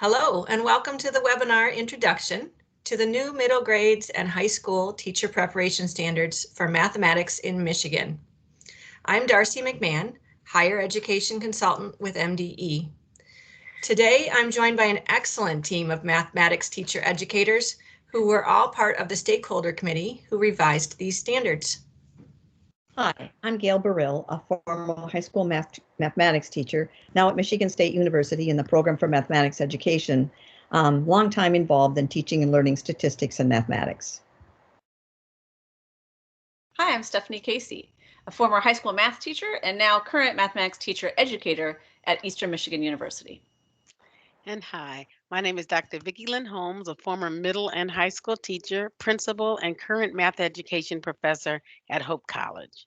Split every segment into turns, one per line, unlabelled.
Hello, and welcome to the webinar Introduction to the New Middle Grades and High School Teacher Preparation Standards for Mathematics in Michigan. I'm Darcy McMahon, Higher Education Consultant with MDE. Today, I'm joined by an excellent team of mathematics teacher educators who were all part of the stakeholder committee who revised these standards.
Hi, I'm Gail Burrill, a former high school mathematics teacher, now at Michigan State University in the Program for Mathematics Education, long time involved in teaching and learning statistics and mathematics.
Hi, I'm Stephanie Casey, a former high school math teacher and now current mathematics teacher educator at Eastern Michigan University.
And hi, my name is Dr. Vicki Lynn Holmes, a former middle and high school teacher, principal, and current math education professor at Hope College.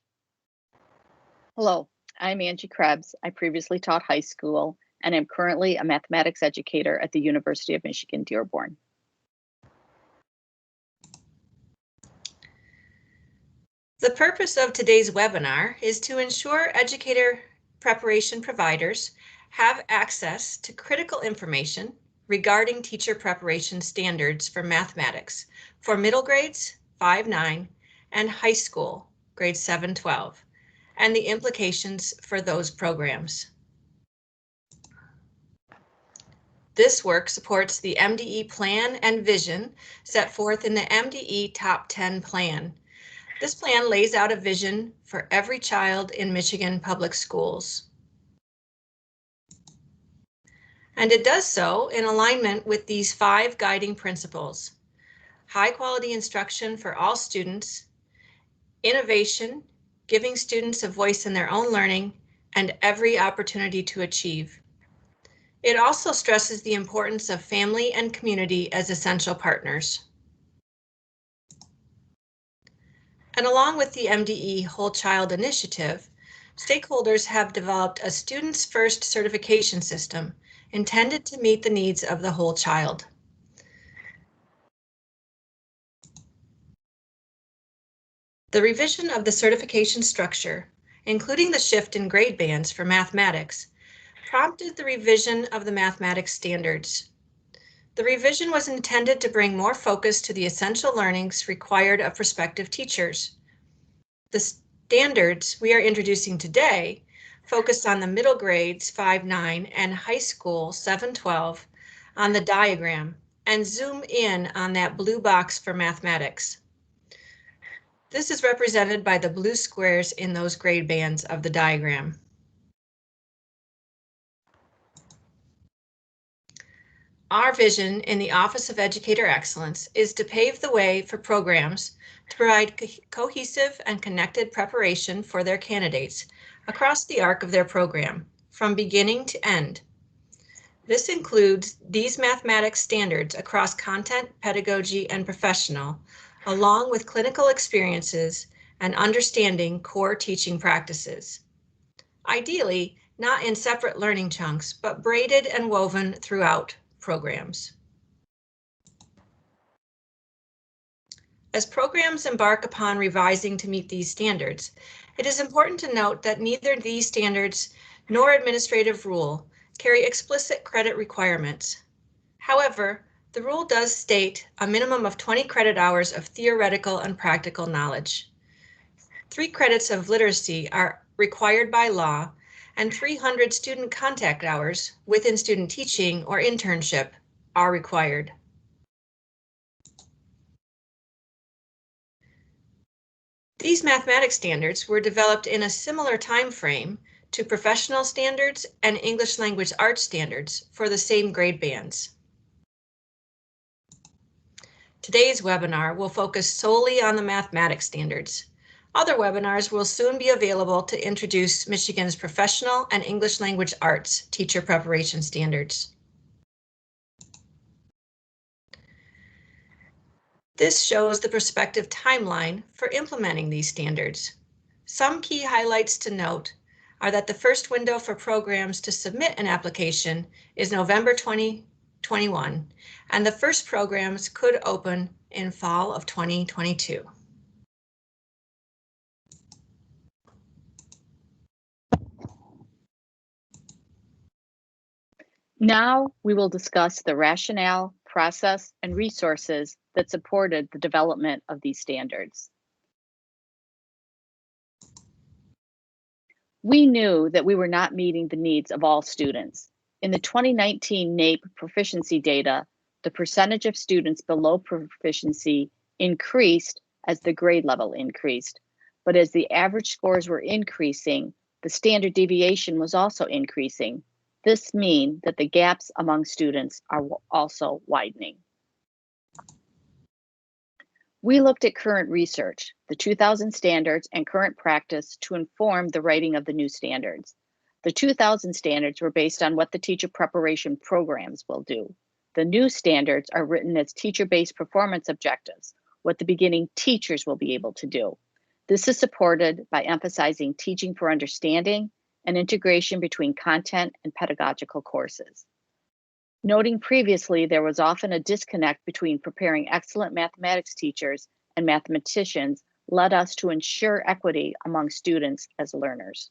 Hello, I'm Angie Krebs. I previously taught high school and am currently a mathematics educator at the University of Michigan, Dearborn.
The purpose of today's webinar is to ensure educator preparation providers have access to critical information regarding teacher preparation standards for mathematics for middle grades 5-9 and high school grades 7-12, and the implications for those programs. This work supports the MDE plan and vision set forth in the MDE Top 10 plan. This plan lays out a vision for every child in Michigan public schools. And it does so in alignment with these 5 guiding principles: high quality instruction for all students, innovation, giving students a voice in their own learning, and every opportunity to achieve. It also stresses the importance of family and community as essential partners. And along with the MDE Whole Child Initiative, stakeholders have developed a Students First certification system intended to meet the needs of the whole child. The revision of the certification structure, including the shift in grade bands for mathematics, prompted the revision of the mathematics standards. The revision was intended to bring more focus to the essential learnings required of prospective teachers. The standards we are introducing today focus on the middle grades 5-9 and high school 7-12 on the diagram and zoom in on that blue box for mathematics. This is represented by the blue squares in those grade bands of the diagram. Our vision in the Office of Educator Excellence is to pave the way for programs to provide cohesive and connected preparation for their candidates across the arc of their program, from beginning to end. This includes these mathematics standards across content, pedagogy, and professional, along with clinical experiences and understanding core teaching practices. Ideally, not in separate learning chunks, but braided and woven throughout programs. As programs embark upon revising to meet these standards, it is important to note that neither these standards nor administrative rule carry explicit credit requirements. However, the rule does state a minimum of 20 credit hours of theoretical and practical knowledge. 3 credits of literacy are required by law, and 300 student contact hours within student teaching or internship are required. These mathematics standards were developed in a similar time frame to professional standards and English language arts standards for the same grade bands. Today's webinar will focus solely on the mathematics standards. Other webinars will soon be available to introduce Michigan's professional and English language arts teacher preparation standards. This shows the prospective timeline for implementing these standards. Some key highlights to note are that the first window for programs to submit an application is November 2021, and the first programs could open in fall of 2022.
Now we will discuss the rationale, process, and resources that supported the development of these standards. We knew that we were not meeting the needs of all students. In the 2019 NAEP proficiency data, the percentage of students below proficiency increased as the grade level increased, but as the average scores were increasing, the standard deviation was also increasing. This means that the gaps among students are also widening. We looked at current research, the 2000 standards, and current practice to inform the writing of the new standards. The 2000 standards were based on what the teacher preparation programs will do. The new standards are written as teacher-based performance objectives, what the beginning teachers will be able to do. This is supported by emphasizing teaching for understanding and integration between content and pedagogical courses. Noting previously, there was often a disconnect between preparing excellent mathematics teachers and mathematicians led us to ensure equity among students as learners.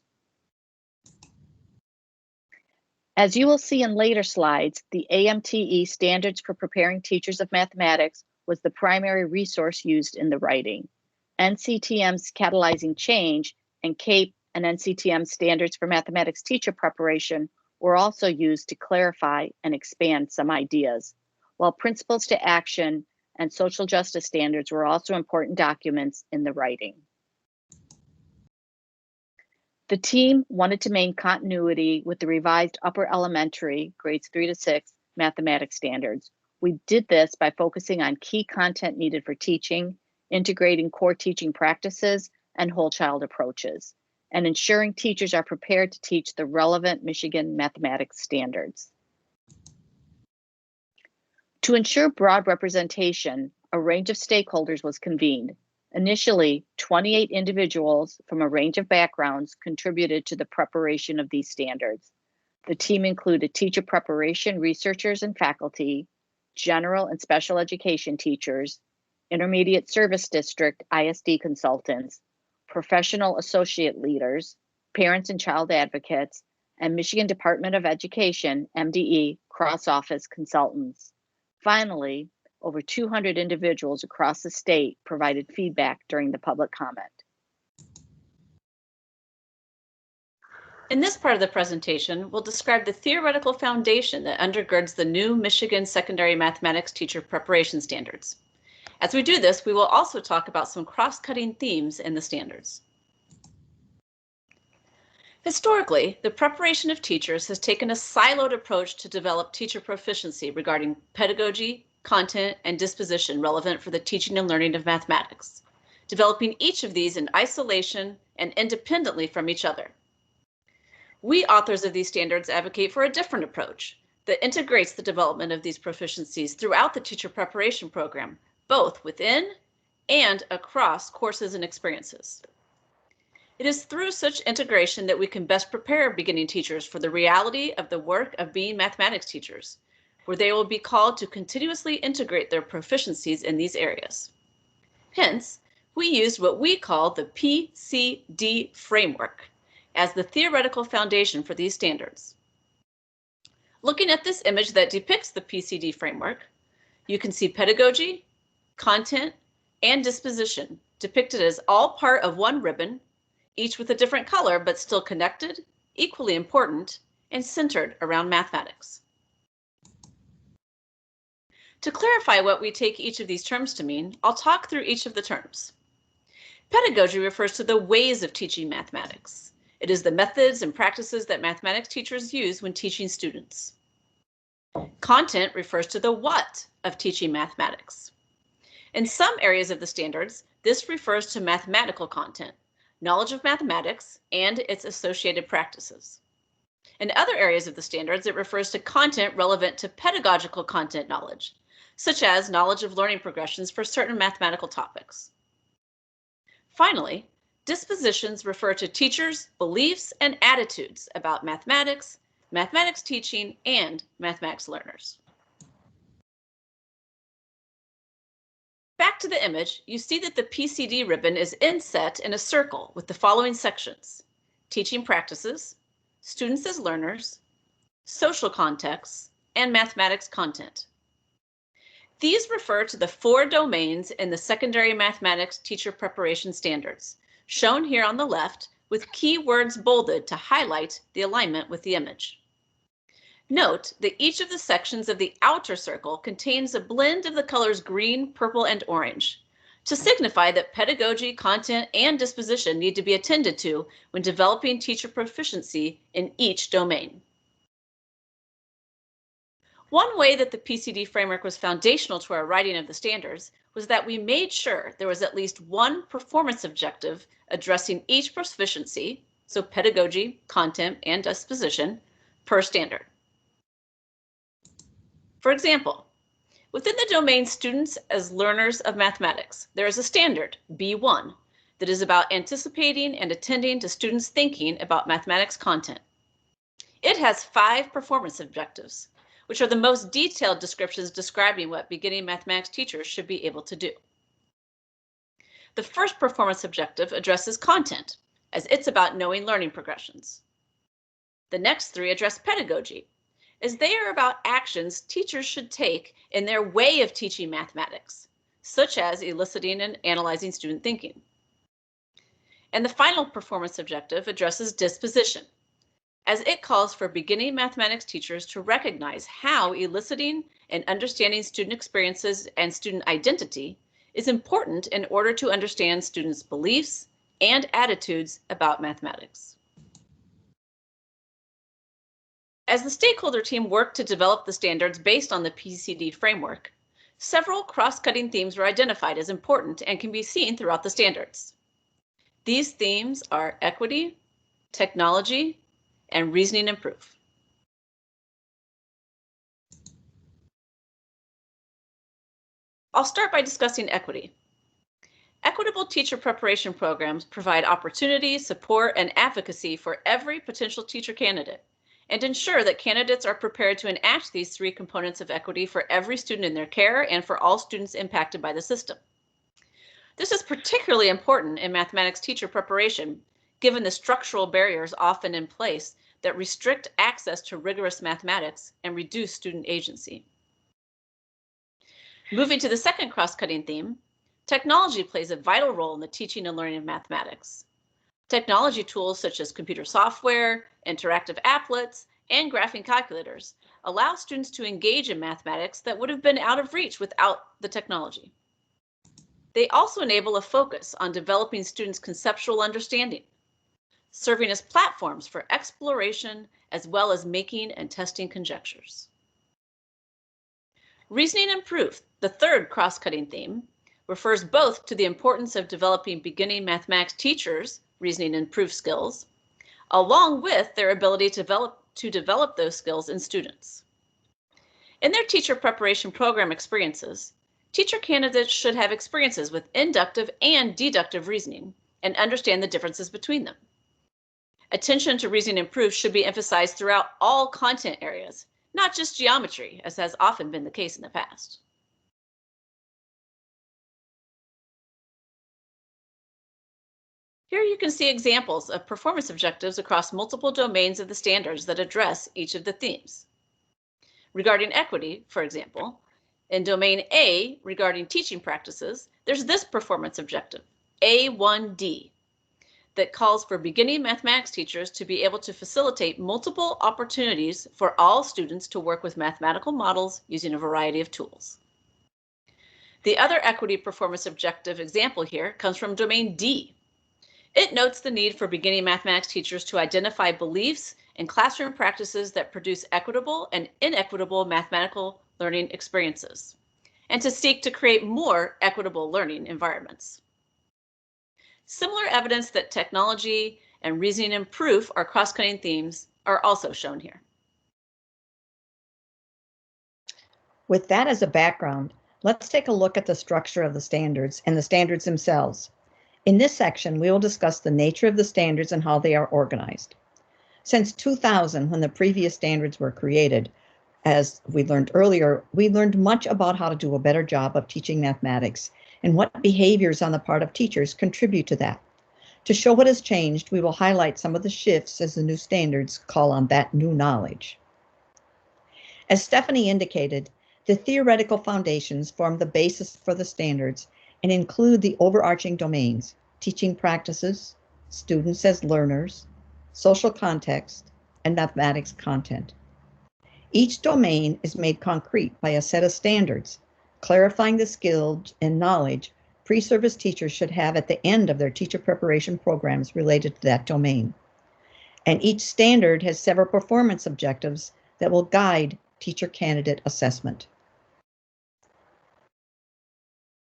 As you will see in later slides, the AMTE Standards for Preparing Teachers of Mathematics was the primary resource used in the writing. NCTM's Catalyzing Change and CAPE and NCTM Standards for Mathematics Teacher Preparation were also used to clarify and expand some ideas, while Principles to Action and Social Justice Standards were also important documents in the writing. The team wanted to maintain continuity with the revised upper elementary, grades 3 to 6, mathematics standards. We did this by focusing on key content needed for teaching, integrating core teaching practices and whole child approaches, and ensuring teachers are prepared to teach the relevant Michigan mathematics standards. To ensure broad representation, a range of stakeholders was convened. Initially, 28 individuals from a range of backgrounds contributed to the preparation of these standards. The team included teacher preparation researchers and faculty, general and special education teachers, intermediate service district ISD consultants, professional associate leaders, parents and child advocates, and Michigan Department of Education, MDE, cross-office consultants. Finally, over 200 individuals across the state provided feedback during the public comment.
In this part of the presentation, we'll describe the theoretical foundation that undergirds the new Michigan Secondary Mathematics Teacher Preparation Standards. As we do this, we will also talk about some cross-cutting themes in the standards. Historically, the preparation of teachers has taken a siloed approach to develop teacher proficiency regarding pedagogy, content, and disposition relevant for the teaching and learning of mathematics, developing each of these in isolation and independently from each other. We authors of these standards advocate for a different approach that integrates the development of these proficiencies throughout the teacher preparation program, both within and across courses and experiences. It is through such integration that we can best prepare beginning teachers for the reality of the work of being mathematics teachers, where they will be called to continuously integrate their proficiencies in these areas. Hence, we used what we call the Pcd Framework as the theoretical foundation for these standards. Looking at this image that depicts the Pcd Framework, you can see pedagogy, content, and disposition depicted as all part of one ribbon, each with a different color but still connected, equally important, and centered around mathematics. To clarify what we take each of these terms to mean, I'll talk through each of the terms. Pedagogy refers to the ways of teaching mathematics. It is the methods and practices that mathematics teachers use when teaching students. Content refers to the what of teaching mathematics. In some areas of the standards, this refers to mathematical content, knowledge of mathematics, and its associated practices. In other areas of the standards, it refers to content relevant to pedagogical content knowledge, such as knowledge of learning progressions for certain mathematical topics. Finally, dispositions refer to teachers' beliefs and attitudes about mathematics, mathematics teaching, and mathematics learners. Back to the image, you see that the PCD ribbon is inset in a circle with the following sections: teaching practices, students as learners, social contexts, and mathematics content. These refer to the 4 domains in the secondary mathematics teacher preparation standards, shown here on the left with key words bolded to highlight the alignment with the image. Note that each of the sections of the outer circle contains a blend of the colors green, purple, and orange to signify that pedagogy, content, and disposition need to be attended to when developing teacher proficiency in each domain. One way that the PCD framework was foundational to our writing of the standards was that we made sure there was at least one performance objective addressing each proficiency, so pedagogy, content, and disposition, per standard. For example, within the domain Students as Learners of Mathematics, there is a standard, B1, that is about anticipating and attending to students' thinking about mathematics content. It has 5 performance objectives, which are the most detailed descriptions describing what beginning mathematics teachers should be able to do. The first performance objective addresses content, as it's about knowing learning progressions. The next 3 address pedagogy, as they are about actions teachers should take in their way of teaching mathematics, such as eliciting and analyzing student thinking. And the final performance objective addresses disposition, as it calls for beginning mathematics teachers to recognize how eliciting and understanding student experiences and student identity is important in order to understand students' beliefs and attitudes about mathematics. As the stakeholder team worked to develop the standards based on the PCD framework, several cross-cutting themes were identified as important and can be seen throughout the standards. These themes are equity, technology, and reasoning and proof. I'll start by discussing equity. Equitable teacher preparation programs provide opportunity, support, and advocacy for every potential teacher candidate and ensure that candidates are prepared to enact these 3 components of equity for every student in their care and for all students impacted by the system. This is particularly important in mathematics teacher preparation, given the structural barriers often in place that restrict access to rigorous mathematics and reduce student agency. Moving to the second cross-cutting theme, technology plays a vital role in the teaching and learning of mathematics. Technology tools such as computer software, interactive applets, and graphing calculators allow students to engage in mathematics that would have been out of reach without the technology. They also enable a focus on developing students' conceptual understanding, serving as platforms for exploration as well as making and testing conjectures. Reasoning and proof, the third cross-cutting theme, refers both to the importance of developing beginning mathematics teachers' reasoning and proof skills, along with their ability to develop those skills in students. In their teacher preparation program experiences, teacher candidates should have experiences with inductive and deductive reasoning and understand the differences between them. Attention to reasoning and proof should be emphasized throughout all content areas, not just geometry, as has often been the case in the past. Here you can see examples of performance objectives across multiple domains of the standards that address each of the themes. Regarding equity, for example, in domain A, regarding teaching practices, there's this performance objective, A1D, that calls for beginning mathematics teachers to be able to facilitate multiple opportunities for all students to work with mathematical models using a variety of tools. The other equity performance objective example here comes from domain D. It notes the need for beginning mathematics teachers to identify beliefs and classroom practices that produce equitable and inequitable mathematical learning experiences, and to seek to create more equitable learning environments. Similar evidence that technology and reasoning and proof are cross-cutting themes are also shown here.
With that as a background, let's take a look at the structure of the standards and the standards themselves. In this section, we will discuss the nature of the standards and how they are organized. Since 2000, when the previous standards were created, as we learned earlier, we learned much about how to do a better job of teaching mathematics and what behaviors on the part of teachers contribute to that. To show what has changed, we will highlight some of the shifts as the new standards call on that new knowledge. As Stephanie indicated, the theoretical foundations form the basis for the standards and include the overarching domains: teaching practices, students as learners, social context, and mathematics content. Each domain is made concrete by a set of standards, clarifying the skills and knowledge pre-service teachers should have at the end of their teacher preparation programs related to that domain. And each standard has several performance objectives that will guide teacher candidate assessment.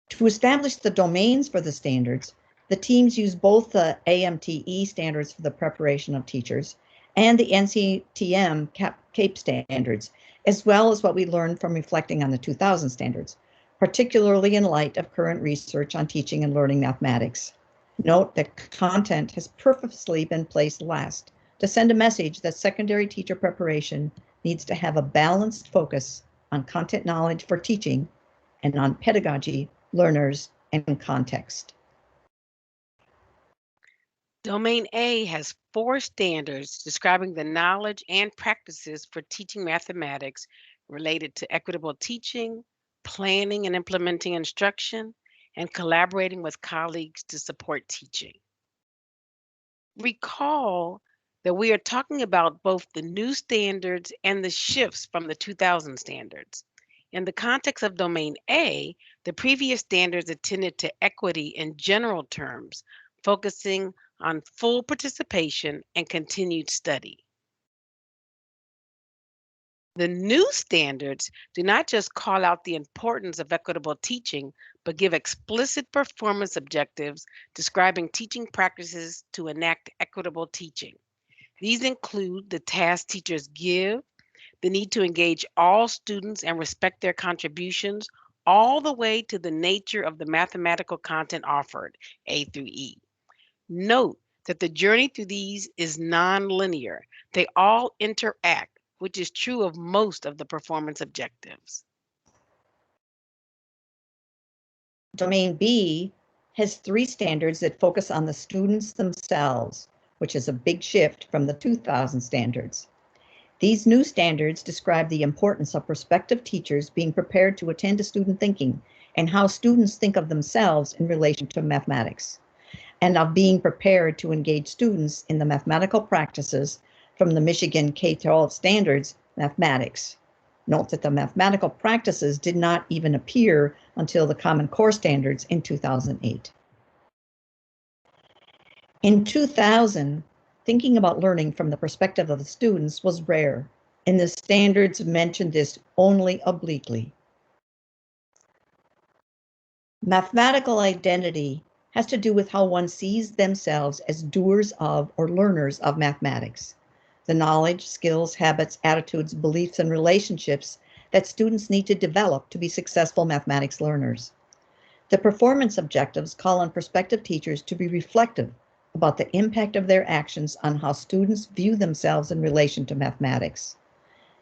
To establish the domains for the standards, the teams use both the AMTE standards for the preparation of teachers and the NCTM CAPE standards, as well as what we learned from reflecting on the 2000 standards, particularly in light of current research on teaching and learning mathematics. Note that content has purposely been placed last to send a message that secondary teacher preparation needs to have a balanced focus on content knowledge for teaching and on pedagogy, learners, and context.
Domain A has 4 standards describing the knowledge and practices for teaching mathematics related to equitable teaching, planning and implementing instruction, and collaborating with colleagues to support teaching. Recall that we are talking about both the new standards and the shifts from the 2000 standards. In the context of Domain A, the previous standards attended to equity in general terms, focusing on full participation and continued study. The new standards do not just call out the importance of equitable teaching, but give explicit performance objectives describing teaching practices to enact equitable teaching. These include the tasks teachers give, the need to engage all students and respect their contributions, all the way to the nature of the mathematical content offered, A through E. Note that the journey through these is non-linear. They all interact, which is true of most of the performance objectives.
Domain B has 3 standards that focus on the students themselves, which is a big shift from the 2000 standards. These new standards describe the importance of prospective teachers being prepared to attend to student thinking and how students think of themselves in relation to mathematics, and of being prepared to engage students in the mathematical practices from the Michigan K-12 standards mathematics. Note that the mathematical practices did not even appear until the Common Core standards in 2008. In 2000, thinking about learning from the perspective of the students was rare, and the standards mentioned this only obliquely. Mathematical identity has to do with how one sees themselves as doers of or learners of mathematics. The knowledge, skills, habits, attitudes, beliefs, and relationships that students need to develop to be successful mathematics learners. The performance objectives call on prospective teachers to be reflective about the impact of their actions on how students view themselves in relation to mathematics.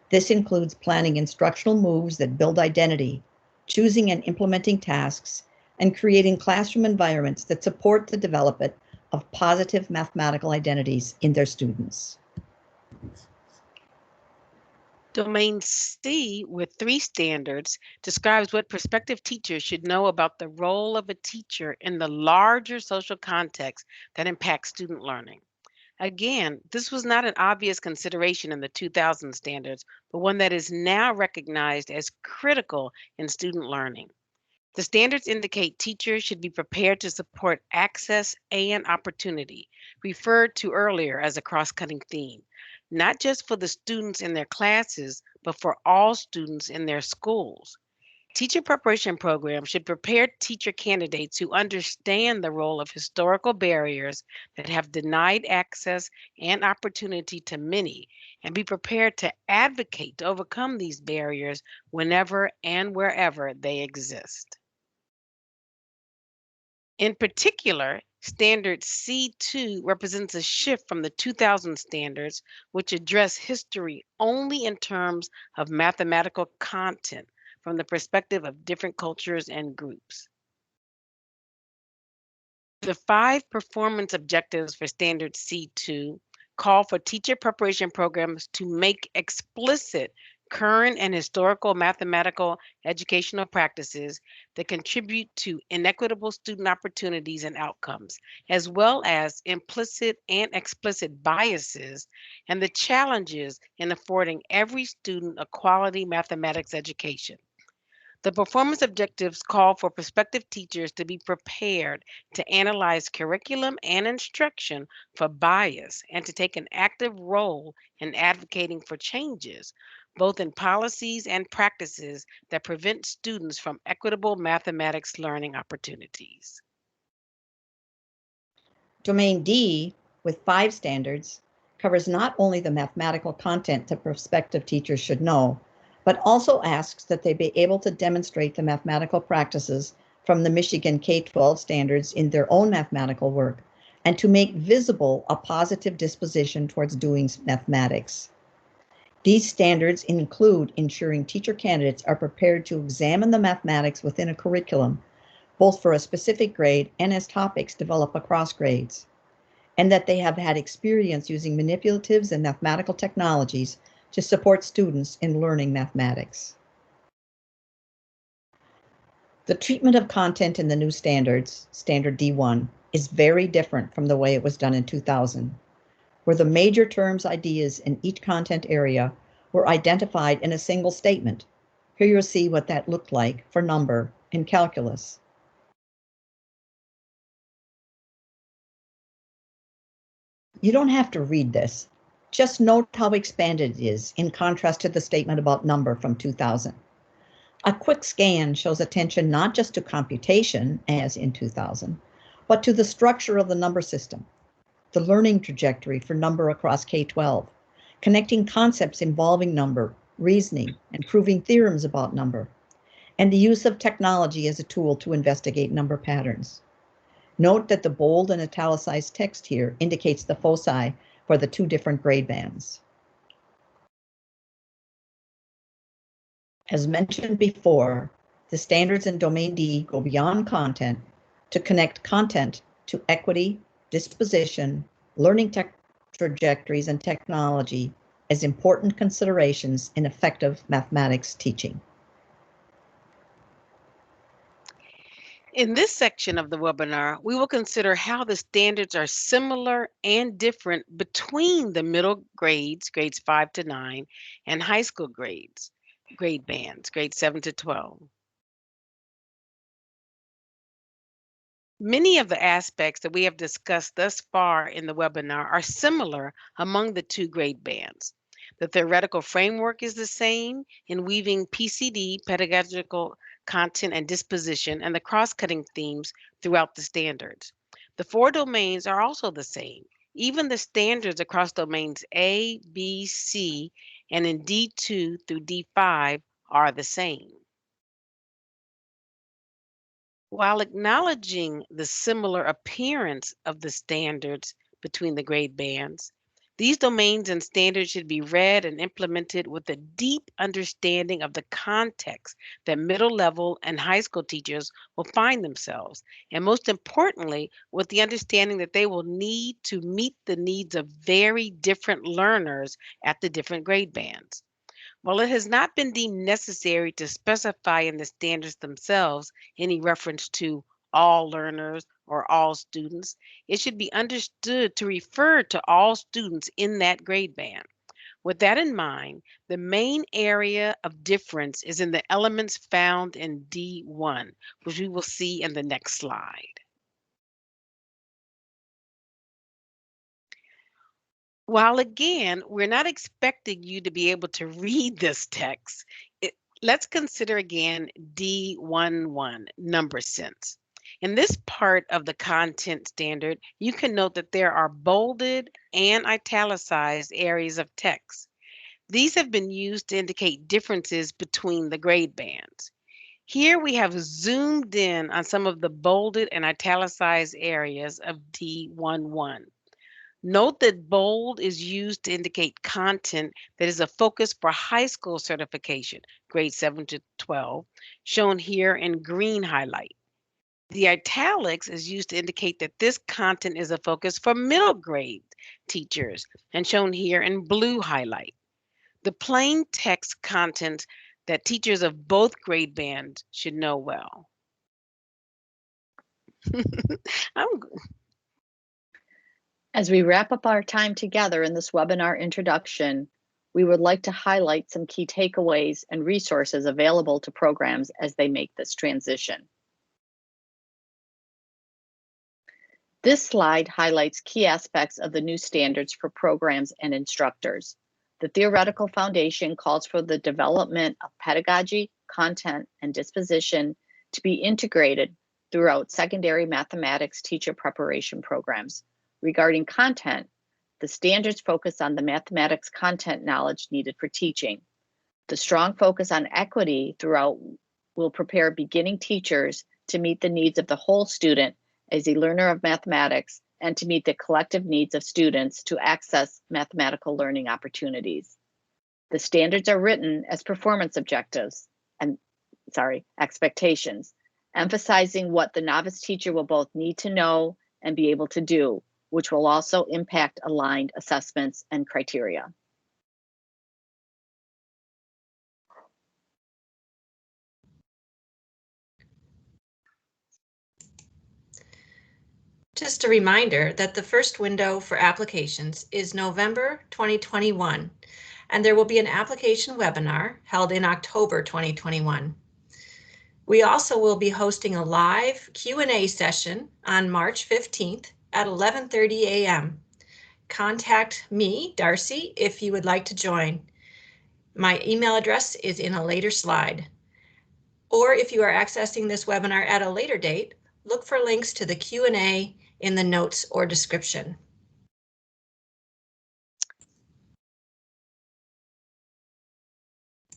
This includes planning instructional moves that build identity, choosing and implementing tasks, and creating classroom environments that support the development of positive mathematical identities in their students.
Domain C, with 3 standards, describes what prospective teachers should know about the role of a teacher in the larger social context that impacts student learning. Again, this was not an obvious consideration in the 2000 standards, but one that is now recognized as critical in student learning. The standards indicate teachers should be prepared to support access and opportunity, referred to earlier as a cross-cutting theme, not just for the students in their classes, but for all students in their schools. Teacher preparation programs should prepare teacher candidates who understand the role of historical barriers that have denied access and opportunity to many, and be prepared to advocate to overcome these barriers whenever and wherever they exist. In particular, Standard C2 represents a shift from the 2000 standards, which address history only in terms of mathematical content from the perspective of different cultures and groups. The 5 performance objectives for Standard C2 call for teacher preparation programs to make explicit current and historical mathematical educational practices that contribute to inequitable student opportunities and outcomes, as well as implicit and explicit biases and the challenges in affording every student a quality mathematics education. The performance objectives call for prospective teachers to be prepared to analyze curriculum and instruction for bias and to take an active role in advocating for changes, both in policies and practices that prevent students from equitable mathematics learning opportunities.
Domain D, with 5 standards, covers not only the mathematical content that prospective teachers should know, but also asks that they be able to demonstrate the mathematical practices from the Michigan K-12 standards in their own mathematical work, and to make visible a positive disposition towards doing mathematics. These standards include ensuring teacher candidates are prepared to examine the mathematics within a curriculum, both for a specific grade and as topics develop across grades, and that they have had experience using manipulatives and mathematical technologies to support students in learning mathematics. The treatment of content in the new standards, Standard D1, is very different from the way it was done in 2000, where the major terms, ideas in each content area were identified in a single statement. Here you'll see what that looked like for number and calculus. You don't have to read this. Just note how expanded it is in contrast to the statement about number from 2000. A quick scan shows attention not just to computation, as in 2000, but to the structure of the number system, the learning trajectory for number across K-12, connecting concepts involving number, reasoning, and proving theorems about number, and the use of technology as a tool to investigate number patterns. Note that the bold and italicized text here indicates the foci for the 2 different grade bands. As mentioned before, the standards in Domain D go beyond content to connect content to equity, disposition, learning trajectories, and technology as important considerations in effective mathematics teaching.
In this section of the webinar, we will consider how the standards are similar and different between the middle grades, grades 5 to 9, and high school grades, grade bands, grades 7 to 12. Many of the aspects that we have discussed thus far in the webinar are similar among the 2 grade bands. The theoretical framework is the same in weaving PCD, pedagogical content and disposition, and the cross-cutting themes throughout the standards. The 4 domains are also the same. Even the standards across domains A, B, C, and in D2 through D5 are the same. While acknowledging the similar appearance of the standards between the grade bands, these domains and standards should be read and implemented with a deep understanding of the context that middle level and high school teachers will find themselves, and most importantly, with the understanding that they will need to meet the needs of very different learners at the different grade bands. While it has not been deemed necessary to specify in the standards themselves any reference to all learners or all students, it should be understood to refer to all students in that grade band. With that in mind, the main area of difference is in the elements found in D1, which we will see in the next slide. While again, we're not expecting you to be able to read this text, let's consider again D11, number sense. In this part of the content standard, you can note that there are bolded and italicized areas of text. These have been used to indicate differences between the grade bands. Here we have zoomed in on some of the bolded and italicized areas of D11. Note that bold is used to indicate content that is a focus for high school certification, grades 7 to 12, shown here in green highlight. The italics is used to indicate that this content is a focus for middle grade teachers and shown here in blue highlight. The plain text content that teachers of both grade bands should know well.
As we wrap up our time together in this webinar introduction, we would like to highlight some key takeaways and resources available to programs as they make this transition. This slide highlights key aspects of the new standards for programs and instructors. The theoretical foundation calls for the development of pedagogy, content, and disposition to be integrated throughout secondary mathematics teacher preparation programs. Regarding content, the standards focus on the mathematics content knowledge needed for teaching. The strong focus on equity throughout will prepare beginning teachers to meet the needs of the whole student as a learner of mathematics and to meet the collective needs of students to access mathematical learning opportunities. The standards are written as performance objectives and expectations, emphasizing what the novice teacher will both need to know and be able to do, which will also impact aligned assessments and criteria.
Just a reminder that the first window for applications is November 2021, and there will be an application webinar held in October 2021. We also will be hosting a live Q&A session on March 15th at 11:30 a.m. Contact me, Darcy, if you would like to join. My email address is in a later slide. Or if you are accessing this webinar at a later date, look for links to the Q&A in the notes or description.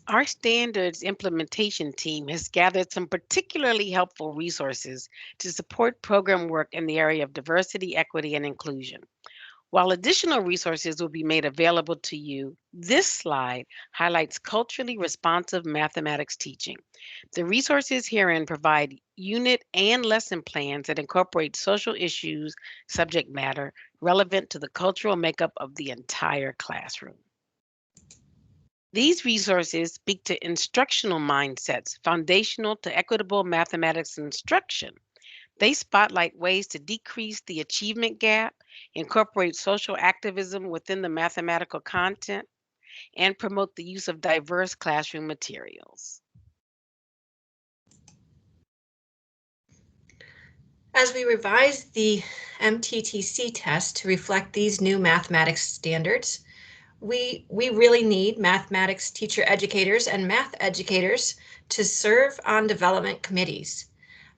Our standards implementation team has gathered some particularly helpful resources to support program work in the area of diversity, equity, and inclusion. While additional resources will be made available to you, this slide highlights culturally responsive mathematics teaching. The resources herein provide unit and lesson plans that incorporate social issues, subject matter relevant to the cultural makeup of the entire classroom. These resources speak to instructional mindsets foundational to equitable mathematics instruction. They spotlight ways to decrease the achievement gap, incorporate social activism within the mathematical content, and promote the use of diverse classroom materials.
As we revise the MTTC test to reflect these new mathematics standards, we really need mathematics teacher educators and math educators to serve on development committees.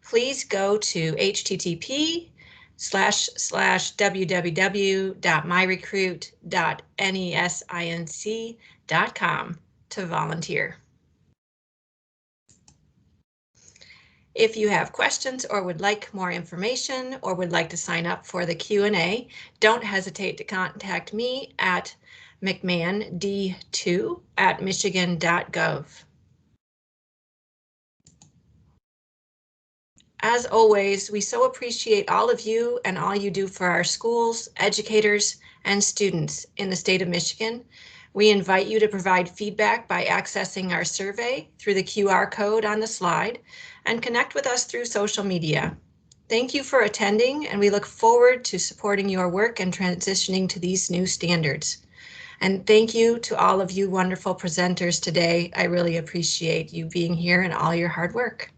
Please go to http://www.myrecruit.nesinc.com to volunteer. If you have questions or would like more information or would like to sign up for the Q&A, don't hesitate to contact me at mcmahond2@michigan.gov. As always, we so appreciate all of you and all you do for our schools, educators, and students in the state of Michigan. We invite you to provide feedback by accessing our survey through the QR code on the slide and connect with us through social media. Thank you for attending, and we look forward to supporting your work and transitioning to these new standards. And thank you to all of you wonderful presenters today. I really appreciate you being here and all your hard work.